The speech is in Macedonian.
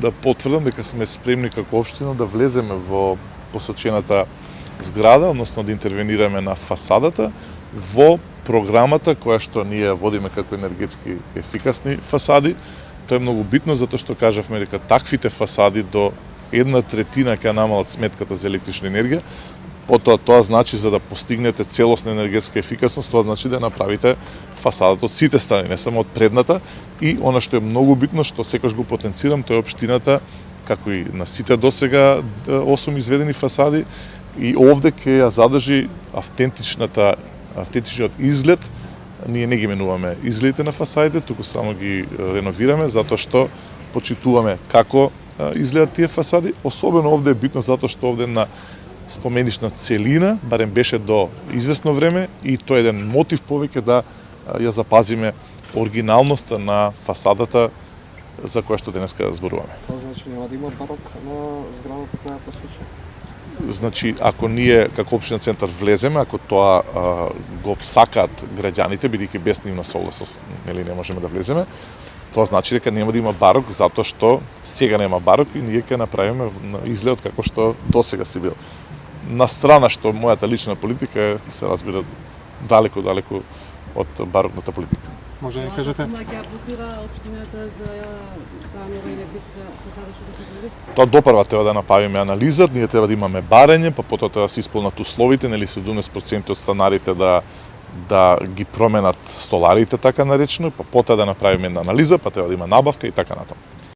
да потврдам дека сме спремни како општина да влеземе во посочената зграда, односно да интервенираме на фасадата во програмата која што ние водиме како енергетски ефикасни фасади. Тоа е многу битно затоа што кажавме дека таквите фасади до 1/3 ќе намалат сметката за електрична енергија. Потоа тоа значи за да постигнете целосна енергетска ефикасност, тоа значи да направите фасадата од сите страни, не само од предната. И она што е многу битно, што секогаш го потенцирам, тоа е општината, како и на сите досега 8 изведени фасади, и овде ќе ја задржи автентичниот изглед. Ние не ги менуваме изгледите на фасадите, туку само ги реновираме, затоа што почитуваме како изгледат тие фасади. Особено овде е битно затоа што овде на споменична целина, барем беше до известно време, и тоа е еден мотив повеќе да ја запазиме оригиналноста на фасадата за која што денеска зборуваме. Тоа значи нема да има барок на зградата која посочи? Значи, ако ние како општина Центар влеземе, ако тоа го сакаат граѓаните, бидејќи без нивна согласност, нели не можеме да влеземе, тоа значи дека нема да има барок, затоа што сега нема барок и ние ќе направиме изглед како што досега си бил. На страна што мојата лична политика се разбира далеку од барокната политика. Може да кажете? Ќе блокира општината за таа нова енергетска фасада што да се прави? Тоа допрва треба да направиме анализа, ние треба да имаме барење, па потоа треба да се исполнат условите, нели 17% од станарите да ги променат столарите така наречено, па потоа да направиме една анализа, па треба да има набавка и така натаму.